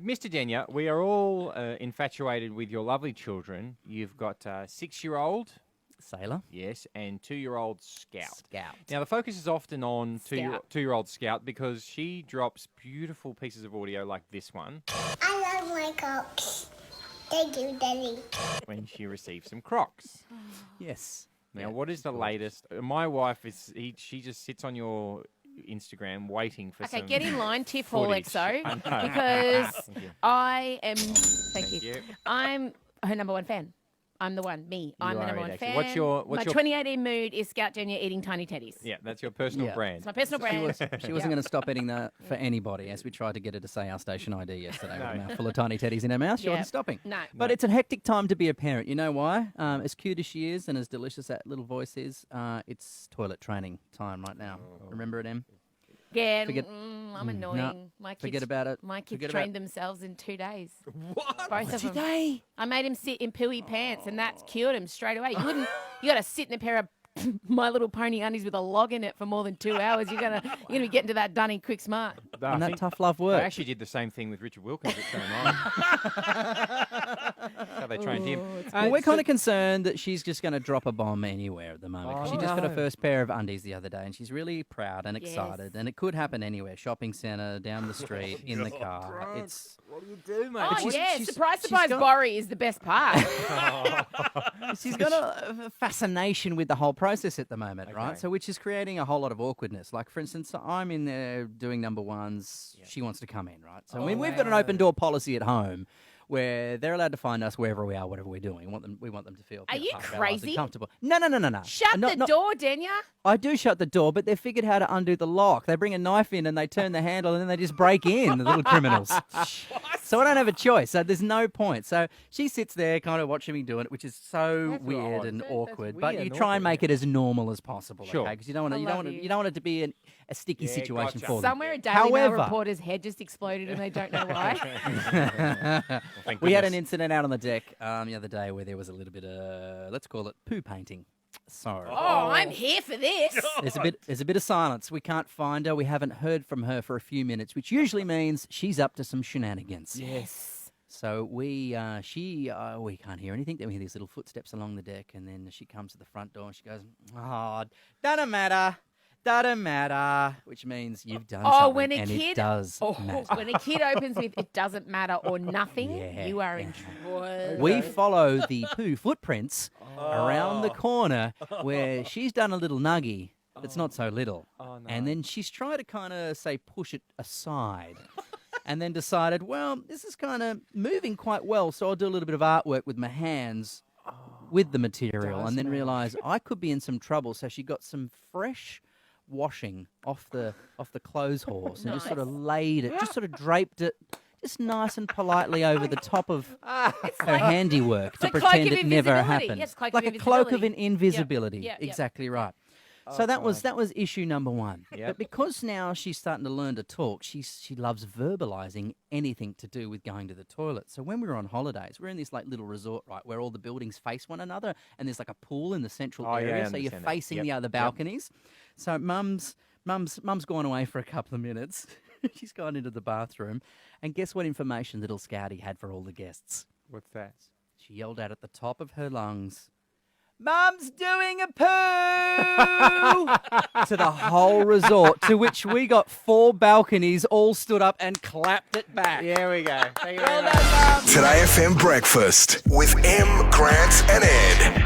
Mr. Denya, we are all infatuated with your lovely children. You've got a 6-year-old. Sailor. Yes, and 2-year-old Scout. Scout. Now, the focus is often on Scout. two-year-old Scout because she drops beautiful pieces of audio like this one I love my Crocs. Thank you, Daddy. when she receives some Crocs. Yes. Now, what is the latest? My wife, she just sits on your Instagram waiting for some Get in line, Tiff Hall footage. XO, I know. because Thank you. I am. Thank you. you. I'm her number one fan. I'm the one. I'm You the are number it, one actually. fan. What's your- my 2018 mood is Scout Denya eating tiny teddies. Yeah, that's your personal Yeah. brand. It's my personal brand. She wasn't going to stop eating that for anybody, as we tried to get her to say our station ID yesterday No. with a mouthful of tiny teddies in her mouth. She Yeah. wasn't stopping. No. But it's a hectic time to be a parent. You know why? As cute as she is and as delicious that little voice is, it's toilet training time right now. Remember it, Em? Yeah, Forget- I'm annoying. My kids, forget about it. My kids Forget trained about- themselves in 2 days. What? Both of them. Today? I made him sit in pooey pants, and that's cured him straight away. You got to sit in a pair of My Little Pony undies with a log in it for more than 2 hours. You're gonna be getting to that Dunning quick smart. No, I And that think tough love I work. actually did the same thing with Richard Wilkins at Channel 9. How they trained him. Well, we're kind of concerned that she's just going to drop a bomb anywhere at the moment. 'cause she just got her no. first pair of undies the other day, and she's really proud and Yes. excited. And it could happen anywhere: shopping centre, down the street, in the car. It's What do you do, mate? Oh, she's- yeah. she's- Surprise, she's surprise, got- Borry is the best part. she's got a fascination with the whole process at the moment, Okay. right? So which is creating a whole lot of awkwardness. Like for instance, I'm in there doing number ones. She wants to come in, right? So we've got an open door policy at home, where they're allowed to find us wherever we are, whatever we're doing. We want them to feel Are you part of our lives and crazy? comfortable. No. Shut the door, Denya. I do shut the door, but they've figured how to undo the lock. They bring a knife in and they turn the handle and then they just break in, the little criminals. So I don't have a choice. So there's no point. So she sits there kind of watching me doing it, which is so That's weird odd. and That's awkward. weird But you and try and awkward, make it as normal as possible, Sure. okay? Because you don't want I to, love you. you don't want it to be a sticky Yeah, situation gotcha. for them. Somewhere a Daily Mail However- reporter's head just exploded and they don't know why. Thank We had an goodness. incident out on the deck the other day where there was a little bit of, let's call it poo painting. So Oh, I'm here for this. there's a bit of silence. We can't find her. We haven't heard from her for a few minutes, which usually means she's up to some shenanigans. Yes. So we can't hear anything. Then we hear these little footsteps along the deck, and then she comes to the front door and she goes, "Oh, doesn't matter," which means you've done Oh, something, when a and kid, it does oh, matter. when a kid opens with "it doesn't matter" or "nothing," Yeah, you are in yeah. trouble. We follow the poo footprints around the corner where she's done a little nuggy that's not so little. Oh, no. And then she's tried to kind of, say, push it aside. And then decided, well, this is kind of moving quite well, so I'll do a little bit of artwork with my hands with the material. And then realised I could be in some trouble. So she got some fresh washing off the clothes horse and just sort of laid it, just sort of draped it just nice and politely over the top of her handiwork to like cloak pretend of it never invisibility. happened. Yes, cloak like of a cloak of invisibility. invisibility. Yep, yep. Exactly right. So that was issue number one. Yep. But because now she's starting to learn to talk, she loves verbalising anything to do with going to the toilet. So when we were on holidays, we're in this like little resort, right, where all the buildings face one another, and there's like a pool in the central Oh, yeah, I area, so you're understand that. facing Yep, the other yep. balconies. So mum's gone away for a couple of minutes. She's gone into the bathroom, and guess what information little Scouty had for all the guests? What's that? She yelled out at the top of her lungs, "Mum's doing a poo!" to the whole resort, to which we got 4 balconies all stood up and clapped it back. There we go. Thank you very Well much. done, Mum. Today FM Breakfast with M, Grant and Ed.